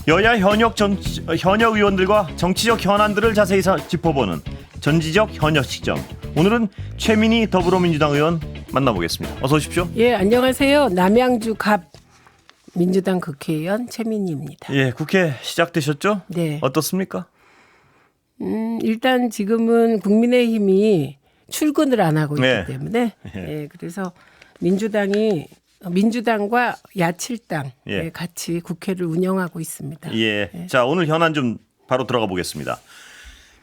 여야 현역 의원들과 정치적 현안들을 자세히 짚어보는 전지적 현역 시점. 오늘은 최민희 더불어민주당 의원 만나보겠습니다. 어서 오십시오. 예, 안녕하세요. 남양주 갑 민주당 국회의원 최민희입니다. 예, 국회 시작되셨죠? 네. 어떻습니까? 일단 지금은 국민의힘이 출근을 안 하고 있기 네. 때문에 예, 그래서 민주당과 야칠당 예. 같이 국회를 운영하고 있습니다. 예. 자, 오늘 현안 좀 바로 들어가 보겠습니다.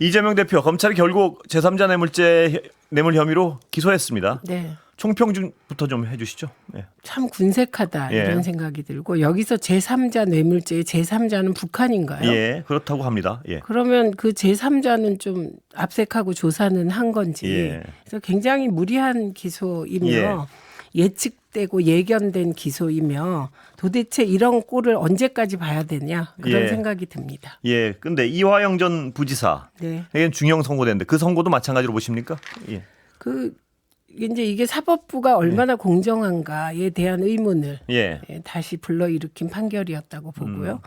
이재명 대표 검찰이 결국 제3자 뇌물 혐의로 기소했습니다. 네. 총평부터 좀 해주시죠. 네. 참 군색하다 예. 이런 생각이 들고 여기서 제3자 뇌물죄의 제3자는 북한인가요? 예, 그렇다고 합니다. 예. 그러면 그 제3자는 좀 압색하고 조사는 한 건지 예. 그래서 굉장히 무리한 기소이며 예측되고 예견된 기소이며 도대체 이런 꼴을 언제까지 봐야 되냐 그런 예. 생각이 듭니다. 예, 근데 이화영 전 부지사 네. 이게 중형 선고됐는데 그 선고도 마찬가지로 보십니까? 예. 이제 이게 사법부가 얼마나 공정한가에 대한 의문을 예. 다시 불러일으킨 판결이었다고 보고요.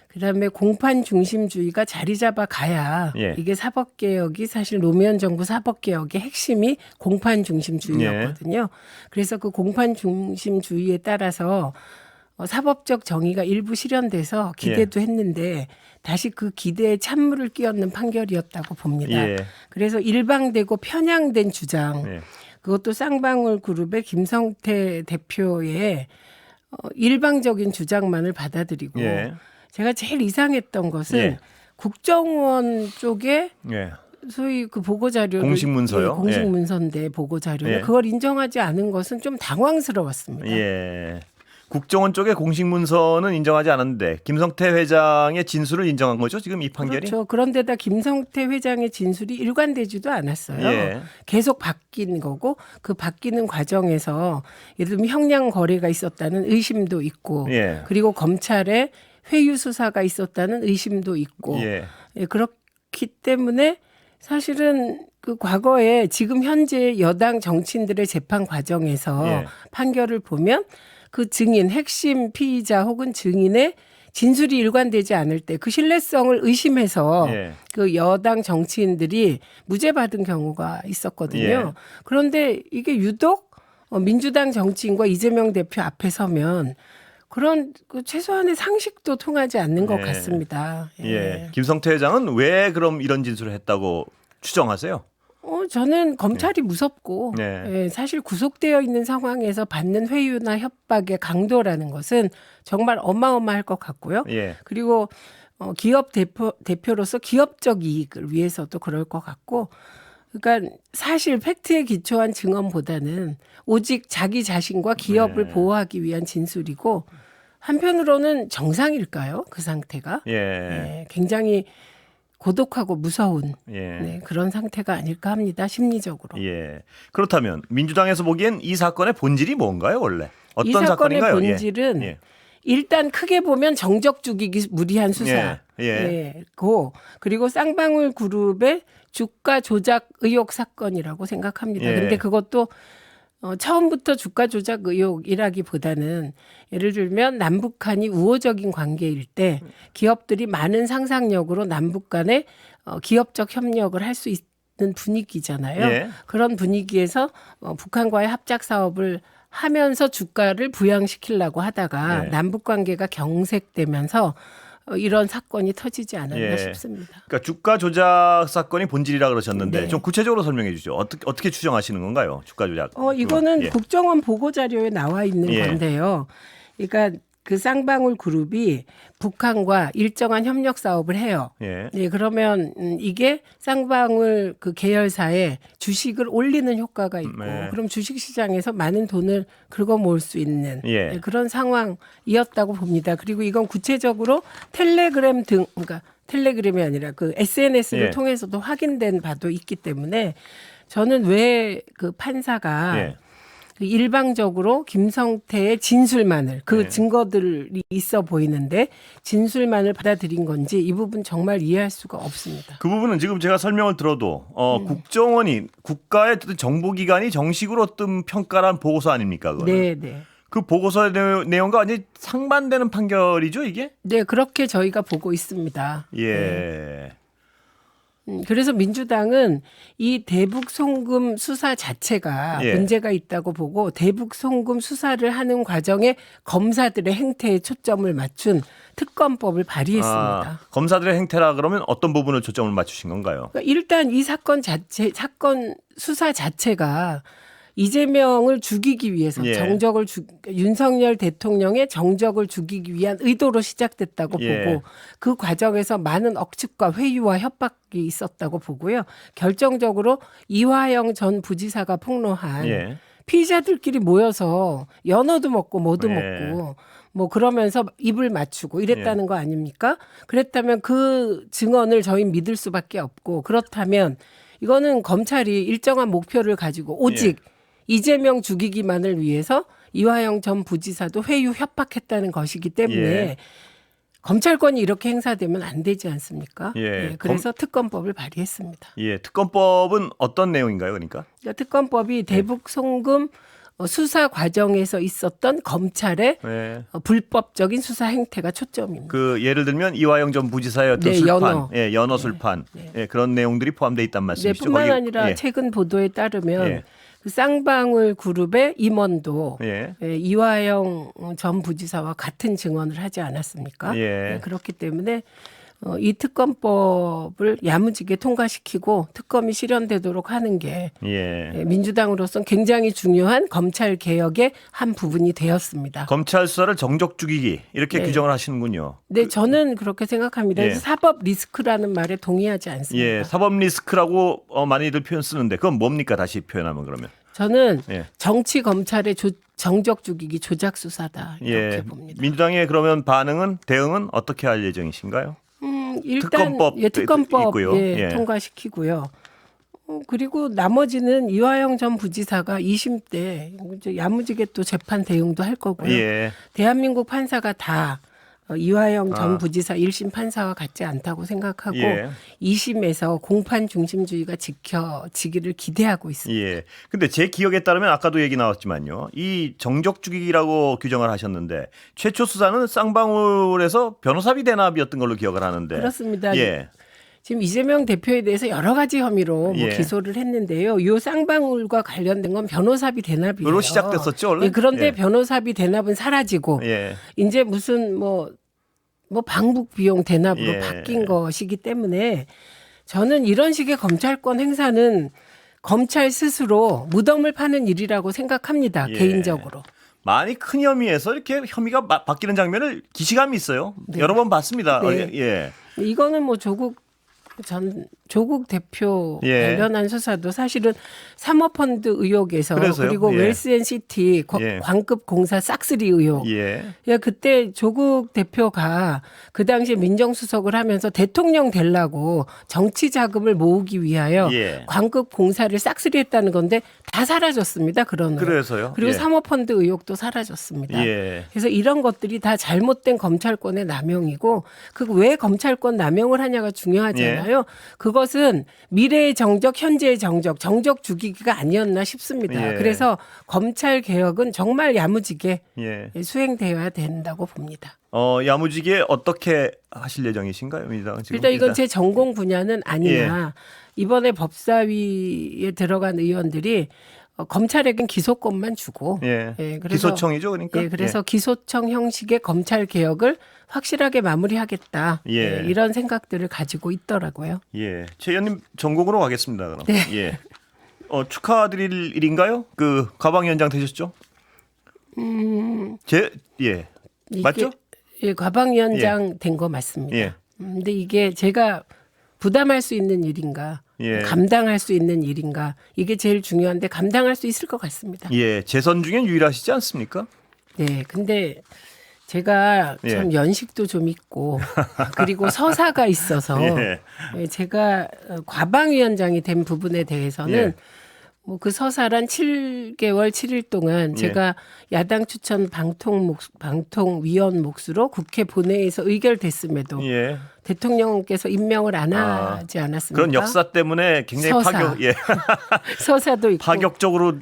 그다음에 공판 중심주의가 자리 잡아 가야 예. 이게 사법개혁이 사실 노무현 정부 사법개혁의 핵심이 공판 중심주의였거든요. 그래서 그 공판 중심주의에 따라서 사법적 정의가 일부 실현돼서 기대도 했는데 다시 그 기대에 찬물을 끼얹는 판결이었다고 봅니다. 예. 그래서 일방되고 편향된 주장 예. 그것도 쌍방울 그룹의 김성태 대표의 일방적인 주장만을 받아들이고 예. 제가 제일 이상했던 것은 예. 국정원 쪽에 예. 소위 그 보고 자료를 공식 문서요? 예, 공식 문서인데 보고 자료를 예. 그걸 인정하지 않은 것은 좀 당황스러웠습니다. 예. 국정원 쪽의 공식 문서는 인정하지 않았는데 김성태 회장의 진술을 인정한 거죠? 지금 이 판결이? 그렇죠. 그런데다 김성태 회장의 진술이 일관되지도 않았어요. 예. 계속 바뀐 거고 그 바뀌는 과정에서 예를 들면 형량 거래가 있었다는 의심도 있고 예. 그리고 검찰에 회유 수사가 있었다는 의심도 있고 예. 예, 그렇기 때문에 사실은 그 과거에 지금 현재 여당 정치인들의 재판 과정에서 예. 판결을 보면 그 증인 핵심 피의자 혹은 증인의 진술이 일관되지 않을 때 그 신뢰성을 의심해서 예. 그 여당 정치인들이 무죄 받은 경우가 있었거든요. 예. 그런데 이게 유독 민주당 정치인과 이재명 대표 앞에 서면 그런 그 최소한의 상식도 통하지 않는 것 예. 같습니다. 예. 김성태 회장은 왜 그럼 이런 진술을 했다고 추정하세요? 저는 검찰이 무섭고 네. 예, 사실 구속되어 있는 상황에서 받는 회유나 협박의 강도라는 것은 정말 어마어마할 것 같고요. 예. 그리고 기업 대표로서 기업적 이익을 위해서도 그럴 것 같고 그러니까 사실 팩트에 기초한 증언보다는 오직 자기 자신과 기업을 네. 보호하기 위한 진술이고 한편으로는 정상일까요? 그 상태가 예. 예, 굉장히 고독하고 무서운 예. 네, 그런 상태가 아닐까 합니다. 심리적으로. 예. 그렇다면 민주당에서 보기엔 이 사건의 본질이 뭔가요, 원래? 어떤 이 사건의 사건인가요? 본질은 예. 일단 크게 보면 정적 죽이기 무리한 수사. 예. 고 그리고 쌍방울 그룹의 주가 조작 의혹 사건이라고 생각합니다. 예. 그런데 그것도 처음부터 주가 조작 의혹이라기보다는 예를 들면 남북한이 우호적인 관계일 때 기업들이 많은 상상력으로 남북 간에 기업적 협력을 할 수 있는 분위기잖아요. 예. 그런 분위기에서 북한과의 합작 사업을 하면서 주가를 부양시키려고 하다가 예. 남북 관계가 경색되면서 이런 사건이 터지지 않았나 예. 싶습니다. 그러니까 주가 조작 사건이 본질이라 그러셨는데 네. 좀 구체적으로 설명해 주죠. 어떻게 추정하시는 건가요? 주가 조작. 이거는 예. 국정원 보고 자료에 나와 있는 예. 건데요. 그러니까 그 쌍방울 그룹이 북한과 일정한 협력 사업을 해요. 예. 네, 그러면 이게 쌍방울 그 계열사에 주식을 올리는 효과가 있고 네. 그럼 주식 시장에서 많은 돈을 긁어 모을 수 있는 예. 네, 그런 상황이었다고 봅니다. 그리고 이건 구체적으로 텔레그램 등 그러니까 텔레그램이 아니라 그 SNS를 예. 통해서도 확인된 바도 있기 때문에 저는 왜 그 판사가 예. 그 일방적으로 김성태의 진술만을 그 네. 증거들이 있어 보이는데 진술만을 받아들인 건지 이 부분 정말 이해할 수가 없습니다. 그 부분은 지금 제가 설명을 들어도 국정원이 국가의 어떤 정보기관이 정식으로 어떤 평가란 보고서 아닙니까? 그거는? 네. 그 보고서의 내용과 완전히 상반되는 판결이죠, 이게? 네, 그렇게 저희가 보고 있습니다. 예. 그래서 민주당은 이 대북 송금 수사 자체가 예. 문제가 있다고 보고 대북 송금 수사를 하는 과정에 검사들의 행태에 초점을 맞춘 특검법을 발의했습니다. 검사들의 행태라 그러면 어떤 부분을 초점을 맞추신 건가요? 그러니까 일단 이 사건 수사 자체가 이재명을 죽이기 위해서 예. 윤석열 대통령의 정적을 죽이기 위한 의도로 시작됐다고 예. 보고 그 과정에서 많은 억측과 회유와 협박이 있었다고 보고요. 결정적으로 이화영 전 부지사가 폭로한 예. 피의자들끼리 모여서 연어도 먹고 뭐도 예. 먹고 뭐 그러면서 입을 맞추고 이랬다는 거 아닙니까? 그랬다면 그 증언을 저희 믿을 수밖에 없고 그렇다면 이거는 검찰이 일정한 목표를 가지고 오직 이재명 죽이기만을 위해서 이화영 전 부지사도 회유 협박했다는 것이기 때문에 예. 검찰권이 이렇게 행사되면 안 되지 않습니까? 예. 그래서 특검법을 발의했습니다. 예, 특검법은 어떤 내용인가요, 그러니까? 그러니까 특검법이 대북 송금 수사 과정에서 있었던 검찰의 예. 불법적인 수사 행태가 초점입니다. 그 예를 들면 이화영 전 부지사의 어떤 네, 술판, 연어. 연어 술판, 그런 내용들이 포함되어 있단 네, 말씀이시죠? 뿐만 거기- 아니라 예. 최근 보도에 따르면 예. 그 쌍방울 그룹의 임원도 예. 이화영 전 부지사와 같은 증언을 하지 않았습니까? 예. 그렇기 때문에 이 특검법을 야무지게 통과시키고 특검이 실현되도록 하는 게 예. 민주당으로서는 굉장히 중요한 검찰 개혁의 한 부분이 되었습니다. 검찰 수사를 정적 죽이기 이렇게 네. 규정을 하시는군요. 네, 저는 그렇게 생각합니다. 예. 그래서 사법 리스크라는 말에 동의하지 않습니다. 예, 사법 리스크라고 많이들 표현 쓰는데 그건 뭡니까? 다시 표현하면 그러면. 저는 예. 정치 검찰의 정적 죽이기 조작 수사다 이렇게 예. 봅니다. 민주당의 그러면 대응은 어떻게 할 예정이신가요? 일단 특검법 특검법 있고요. 예. 통과시키고요. 그리고 나머지는 이화영 전 부지사가 2심 때 이제 야무지게 또 재판 대응도 할 거고요. 예. 대한민국 판사가 다 이화영 전 부지사 1심 판사와 같지 않다고 생각하고 예. 2심에서 공판 중심주의가 지켜지기를 기대하고 있습니다. 예. 근데 제 기억에 따르면 아까도 얘기 나왔지만요. 이 정적 죽이기라고 규정을 하셨는데 최초 수사는 쌍방울에서 변호사비 대납이었던 걸로 기억을 하는데. 그렇습니다. 예. 지금 이재명 대표에 대해서 여러 가지 혐의로 예. 기소를 했는데요. 이 쌍방울과 관련된 건 변호사비 대납이에요. 으로 시작됐었죠, 원래? 예, 그런데 예. 변호사비 대납은 사라지고 예. 이제 무슨 뭐 방북 비용 대납으로 예. 바뀐 것이기 때문에 저는 이런 식의 검찰권 행사는 검찰 스스로 무덤을 파는 일이라고 생각합니다. 예. 개인적으로. 많이 큰 혐의에서 이렇게 혐의가 바뀌는 장면을 기시감이 있어요. 네. 여러 번 봤습니다. 네. 예. 이거는 뭐 조국 대표 예. 관련한 수사도 사실은 사모펀드 의혹에서 그래서요? 그리고 예. 웰스앤시티 예. 광급 공사 싹쓸이 의혹. 예. 야, 그때 조국 대표가 그 당시에 민정수석을 하면서 대통령 되려고 정치 자금을 모으기 위하여 예. 광급 공사를 싹쓸이 했다는 건데 다 사라졌습니다. 그런 의혹. 그래서요? 그리고 예. 사모펀드 의혹도 사라졌습니다. 예. 그래서 이런 것들이 다 잘못된 검찰권의 남용이고 그 왜 검찰권 남용을 하냐가 중요하잖아요. 그것은 미래의 정적, 현재의 정적 죽이기가 아니었나 싶습니다. 예. 그래서 검찰 개혁은 정말 야무지게 예. 수행되어야 된다고 봅니다. 야무지게 어떻게 하실 예정이신가요, 민주당은 지금? 일단 이건 제 전공 분야는 아니나 예. 이번에 법사위에 들어간 의원들이 검찰에겐 기소권만 주고 예. 그래서 기소청이죠, 그러니까. 예, 그래서 기소청 형식의 검찰 개혁을 확실하게 마무리하겠다. 예. 이런 생각들을 가지고 있더라고요. 예. 최 의원님 전공으로 가겠습니다. 그럼. 네. 예. 축하드릴 일인가요? 그 가방위원장 되셨죠? 예. 이게, 맞죠? 예, 과방위원장 된 거 맞습니다. 예. 근데 이게 제가 부담할 수 있는 일인가, 예. 감당할 수 있는 일인가, 이게 제일 중요한데 감당할 수 있을 것 같습니다. 예. 재선 중엔 유일하시지 않습니까? 네, 근데 제가 예. 참 연식도 좀 있고 그리고 서사가 있어서 예. 제가 과방위원장이 된 부분에 대해서는 예. 뭐 그 서사란 7개월 7일 동안 제가 야당 추천 방통위원 몫으로 국회 본회의에서 의결됐음에도 예. 대통령께서 임명을 안 하지 않았습니까? 그런 역사 때문에 굉장히 서사. 예. 서사도 있고 파격적으로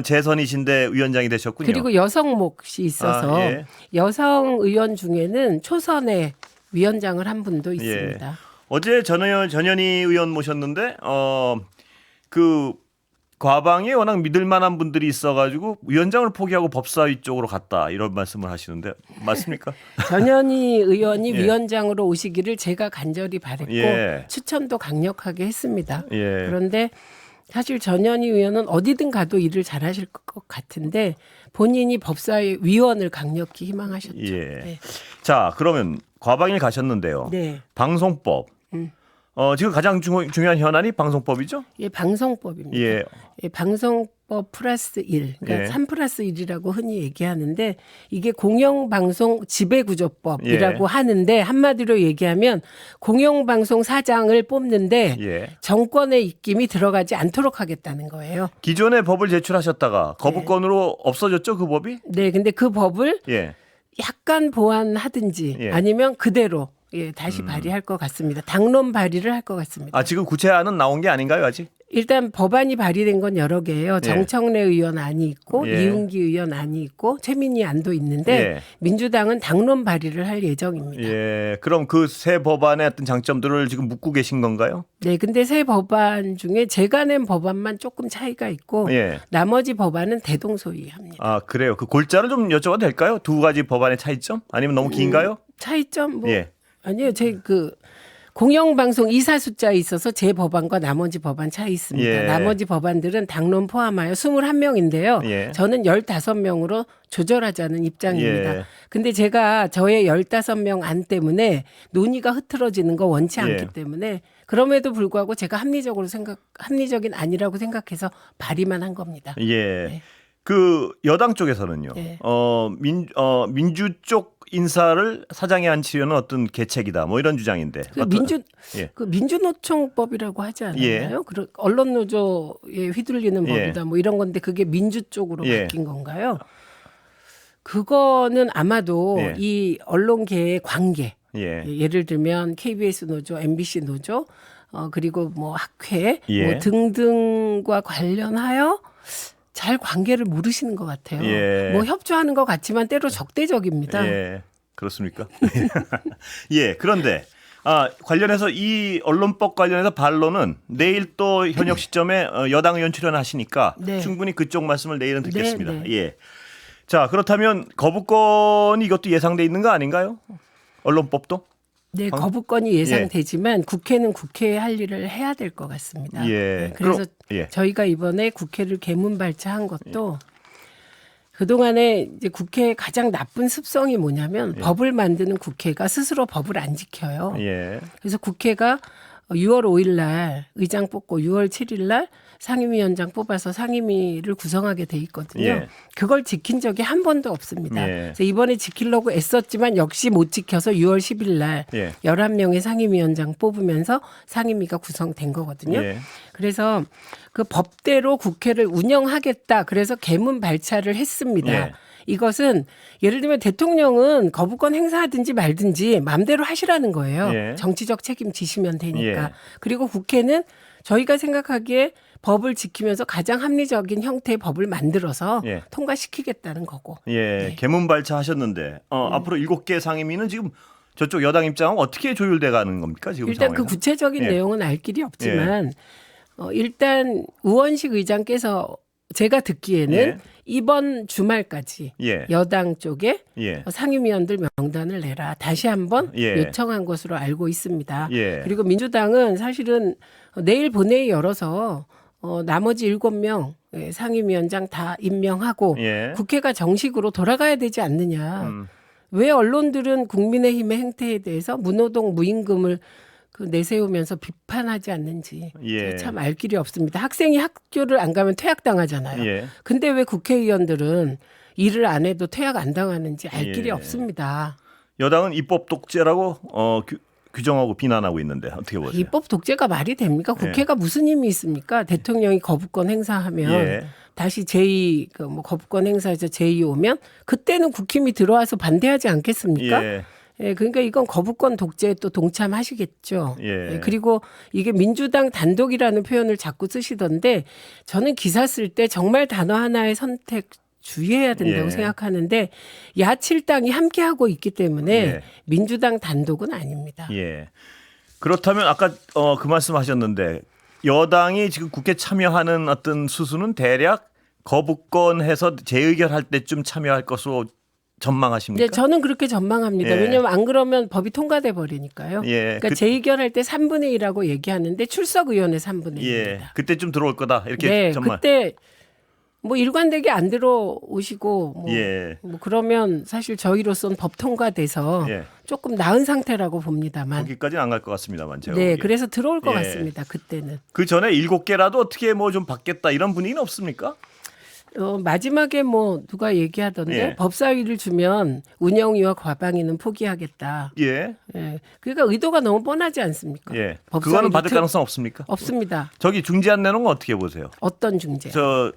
재선이신데 위원장이 되셨군요. 그리고 여성 몫이 있어서 예. 여성 의원 중에는 초선의 위원장을 한 분도 있습니다. 예. 어제 전현희 의원 모셨는데 그 과방에 워낙 믿을 만한 분들이 있어가지고 위원장을 포기하고 법사위 쪽으로 갔다 이런 말씀을 하시는데 맞습니까? 전현희 의원이 예. 위원장으로 오시기를 제가 간절히 바랬고 예. 추천도 강력하게 했습니다. 예. 그런데 사실 전현희 의원은 어디든 가도 일을 잘하실 것 같은데 본인이 법사위 위원을 강력히 희망하셨죠. 예. 네. 자 그러면 과방일 가셨는데요. 네. 방송법. 지금 가장 중요한 현안이 방송법이죠? 예, 방송법입니다. 예. 예, 방송법 플러스 1, 그러니까 예. 3 플러스 1이라고 흔히 얘기하는데 이게 공영방송 지배구조법이라고 예. 하는데 한마디로 얘기하면 공영방송 사장을 뽑는데 예. 정권의 입김이 들어가지 않도록 하겠다는 거예요. 기존의 법을 제출하셨다가 거부권으로 없어졌죠 그 법이? 네, 근데 그 법을 예. 약간 보완하든지 예. 아니면 그대로 다시 발의할 것 같습니다. 당론 발의를 할 것 같습니다. 아 지금 구체안은 나온 게 아닌가요 아직? 일단 법안이 발의된 건 여러 개예요. 정청래 의원 안이 있고 예. 이은기 의원 안이 있고 최민희 안도 있는데 예. 민주당은 당론 발의를 할 예정입니다. 예. 그럼 그 새 법안의 어떤 장점들을 지금 묻고 계신 건가요? 네, 근데 새 법안 중에 제가 낸 법안만 조금 차이가 있고 예. 나머지 법안은 대동소이합니다. 아 그래요. 그 골자를 좀 여쭤봐도 될까요? 두 가지 법안의 차이점? 아니면 너무 긴가요? 차이점 뭐 예. 아니요, 제 공영방송 이사 숫자에 있어서 제 법안과 나머지 법안 차이 있습니다. 예. 나머지 법안들은 당론 포함하여 21명인데요. 예. 저는 15명으로 조절하자는 입장입니다. 예. 근데 제가 저의 15명 안 때문에 논의가 흐트러지는 거 원치 않기 예. 때문에 그럼에도 불구하고 제가 합리적인 아니라고 생각해서 발의만 한 겁니다. 예. 네. 그 여당 쪽에서는요. 네. 민주 쪽 인사를 사장에 앉히려는 어떤 계책이다. 뭐 이런 주장인데. 예. 그 민주노총법이라고 하지 않았나요? 예. 언론노조에 휘둘리는 예. 법이다. 뭐 이런 건데 그게 민주 쪽으로 예. 바뀐 건가요? 그거는 아마도 예. 이 언론계의 관계. 예. 예를 들면 KBS 노조, MBC 노조, 그리고 뭐 학회 예. 뭐 등등과 관련하여 잘 관계를 모르시는 것 같아요. 예. 뭐 협조하는 것 같지만 때로 적대적입니다. 예. 그렇습니까? 예. 그런데 관련해서 이 언론법 관련해서 반론은 내일 또 현역 시점에 여당 의원 출연하시니까 네. 충분히 그쪽 말씀을 내일은 듣겠습니다. 네, 네. 예. 자, 그렇다면 거부권이 이것도 예상돼 있는 거 아닌가요? 언론법도? 네, 거부권이 예상되지만 국회는 국회의 할 일을 해야 될 것 같습니다. 예. 네, 그래서 예. 저희가 이번에 국회를 개문발차한 것도 그동안에 이제 국회의 가장 나쁜 습성이 뭐냐면 법을 만드는 국회가 스스로 법을 안 지켜요. 예. 그래서 국회가 6월 5일 날 의장 뽑고 6월 7일 날 상임위원장 뽑아서 상임위를 구성하게 돼 있거든요. 예. 그걸 지킨 적이 한 번도 없습니다. 예. 그래서 이번에 지키려고 애썼지만 역시 못 지켜서 6월 10일 날 예. 11명의 상임위원장 뽑으면서 상임위가 구성된 거거든요. 예. 그래서 그 법대로 국회를 운영하겠다. 그래서 개문 발차를 했습니다. 예. 이것은 예를 들면 대통령은 거부권 행사하든지 말든지 마음대로 하시라는 거예요. 예. 정치적 책임 지시면 되니까. 예. 그리고 국회는 저희가 생각하기에 법을 지키면서 가장 합리적인 형태의 법을 만들어서 예. 통과시키겠다는 거고. 예. 네. 개문 발차하셨는데 앞으로 7개 상임위는 지금 저쪽 여당 입장은 어떻게 조율돼 가는 겁니까? 지금 일단 상황에서? 그 구체적인 예. 내용은 알 길이 없지만 일단 우원식 의장께서 제가 듣기에는 예. 이번 주말까지 예. 여당 쪽에 예. 상임위원들 명단을 내라 다시 한번 예. 요청한 것으로 알고 있습니다. 예. 그리고 민주당은 사실은 내일 본회의 열어서 나머지 7명 상임위원장 다 임명하고 예. 국회가 정식으로 돌아가야 되지 않느냐. 왜 언론들은 국민의힘의 행태에 대해서 문호동 무임금을 내세우면서 비판하지 않는지 예. 참 알 길이 없습니다. 학생이 학교를 안 가면 퇴학당하잖아요. 예. 근데 왜 국회의원들은 일을 안 해도 퇴학 안 당하는지 알 길이 예. 없습니다. 여당은 입법 독재라고 규정하고 비난하고 있는데 어떻게 보세요? 입법 독재가 말이 됩니까? 국회가 무슨 힘이 있습니까? 대통령이 거부권 행사하면 예. 다시 제2 거부권 행사에서 제2 오면 그때는 국힘이 들어와서 반대하지 않겠습니까? 예. 예, 그러니까 이건 거부권 독재에 또 동참하시겠죠. 예. 예, 그리고 이게 민주당 단독이라는 표현을 자꾸 쓰시던데 저는 기사 쓸 때 정말 단어 하나의 선택 주의해야 된다고 예. 생각하는데 야7당이 함께하고 있기 때문에 예. 민주당 단독은 아닙니다. 예. 그렇다면 아까 그 말씀하셨는데 여당이 지금 국회 참여하는 어떤 수순은 대략 거부권해서 재의결할 때쯤 참여할 것으로 전망하십니까? 네, 저는 그렇게 전망합니다. 예. 왜냐하면 안 그러면 법이 통과돼 버리니까요. 예. 그러니까 재의결할 때 3분의 1이라고 얘기하는데 출석의원의 3분의 1입니다. 예. 그때쯤 들어올 거다. 이렇게 네, 정말. 그때 뭐 일관되게 안 들어오시고 뭐, 예. 뭐 그러면 사실 저희로서는 법 통과돼서 예. 조금 나은 상태라고 봅니다만. 거기까지는 안 갈 것 같습니다만 제가 네, 보기에. 그래서 들어올 것 예. 같습니다. 그때는. 그 전에 7개라도 어떻게 뭐 좀 받겠다 이런 분위기는 없습니까? 마지막에 뭐 누가 얘기하던데 예. 법사위를 주면 운영위와 과방위는 포기하겠다. 예. 예. 그러니까 의도가 너무 뻔하지 않습니까? 예. 법사위 그거는 받을 밑에- 가능성 없습니까? 없습니다. 저기 중재안 내놓은 건 어떻게 보세요? 어떤 중재? 저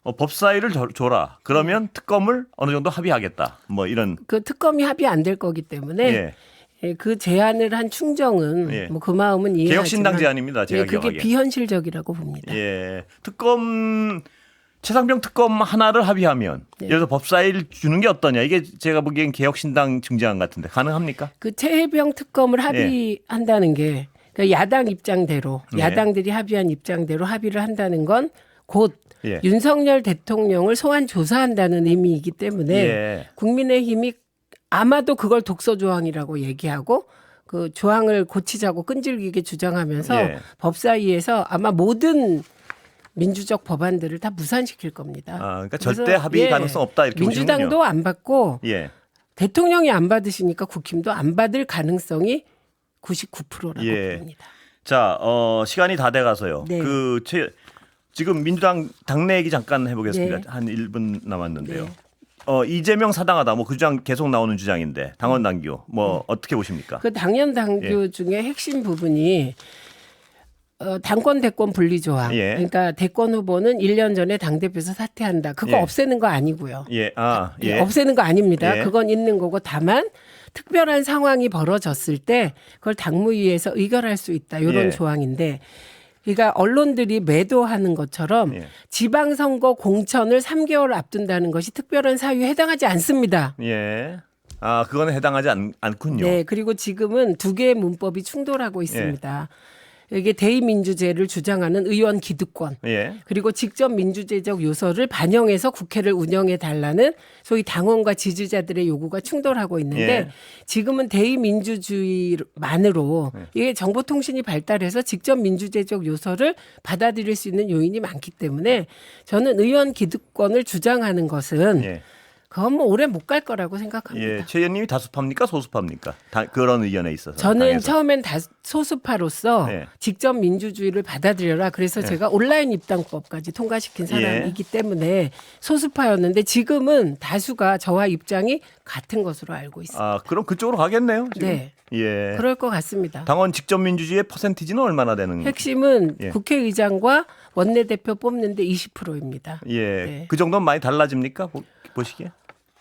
법사위를 줘라. 그러면 특검을 어느 정도 합의하겠다. 뭐 이런. 그 특검이 합의 안 될 거기 때문에 예. 예, 그 제안을 한 충정은 예. 뭐 그 마음은 이해하지만 개혁신당 제안입니다. 제가 예, 그게 기억하기에. 비현실적이라고 봅니다. 예. 특검 최상병 특검 하나를 합의하면 네. 예를 들어 법사위를 주는 게 어떠냐. 이게 제가 보기엔 개혁신당 중재안 같은데 가능합니까? 그 최혜병 특검을 합의한다는 게 그러니까 야당 입장대로 예. 야당들이 합의한 입장대로 합의를 한다는 건 곧 예. 윤석열 대통령을 소환 조사한다는 의미이기 때문에 예. 국민의힘이 아마도 그걸 독소 조항이라고 얘기하고 그 조항을 고치자고 끈질기게 주장하면서 예. 법사위에서 아마 모든 민주적 법안들을 다 무산시킬 겁니다. 아, 그러니까 그래서, 절대 합의 가능성 없다 이렇게 민주당도 보시는군요. 안 받고 예. 대통령이 안 받으시니까 국힘도 안 받을 가능성이 99%라고 예. 봅니다. 자, 시간이 다 돼가서요. 네. 지금 민주당 당내 얘기 잠깐 해보겠습니다. 네. 한 1분 남았는데요. 네. 이재명 사당하다 뭐 그 주장 계속 나오는 주장인데 당원 당규 뭐 어떻게 보십니까? 그 당연 당규 중에 핵심 부분이 당권 대권 분리 조항. 예. 그러니까 대권 후보는 1년 전에 당대표에서 사퇴한다. 그거 예. 없애는 거 아니고요. 예, 예. 없애는 거 아닙니다. 예. 그건 있는 거고 다만 특별한 상황이 벌어졌을 때 그걸 당무위에서 의결할 수 있다. 이런 예. 조항인데 그러니까 언론들이 매도하는 것처럼 예. 지방선거 공천을 3개월 앞둔다는 것이 특별한 사유에 해당하지 않습니다. 예. 그거는 해당하지 않군요. 네, 그리고 지금은 두 개의 문법이 충돌하고 있습니다. 이게 대의민주제를 주장하는 의원 기득권, 예. 그리고 직접 민주제적 요소를 반영해서 국회를 운영해 달라는 소위 당원과 지지자들의 요구가 충돌하고 있는데 예. 지금은 대의민주주의만으로 이게 정보통신이 발달해서 직접 민주제적 요소를 받아들일 수 있는 요인이 많기 때문에 저는 의원 기득권을 주장하는 것은 예. 그건 뭐 오래 못 갈 거라고 생각합니다. 예. 최 의원님이 다수파입니까? 소수파입니까? 그런 의견에 있어서. 저는 당에서. 처음엔 소수파로서 네. 직접 민주주의를 받아들여라. 그래서 제가 온라인 입당법까지 통과시킨 사람이기 때문에 소수파였는데 지금은 다수가 저와 입장이 같은 것으로 알고 있습니다. 그럼 그쪽으로 가겠네요. 지금. 네. 예. 그럴 것 같습니다. 당원 직접 민주주의의 퍼센티지는 얼마나 되는? 핵심은 예. 국회의장과 원내대표 뽑는데 20%입니다. 예. 네. 그 정도는 많이 달라집니까? 보시기에?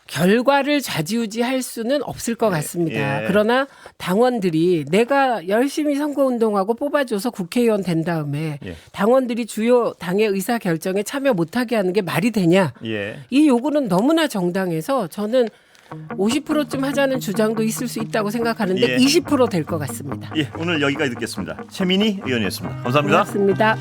결과를 좌지우지할 수는 없을 것 같습니다. 예. 그러나 당원들이 내가 열심히 선거운동하고 뽑아줘서 국회의원 된 다음에 예. 당원들이 주요 당의 의사결정에 참여 못하게 하는 게 말이 되냐. 예. 이 요구는 너무나 정당해서 저는 50%쯤 하자는 주장도 있을 수 있다고 생각하는데 예. 20% 될 것 같습니다. 예. 오늘 여기까지 듣겠습니다. 최민희 의원이었습니다. 감사합니다. 고맙습니다.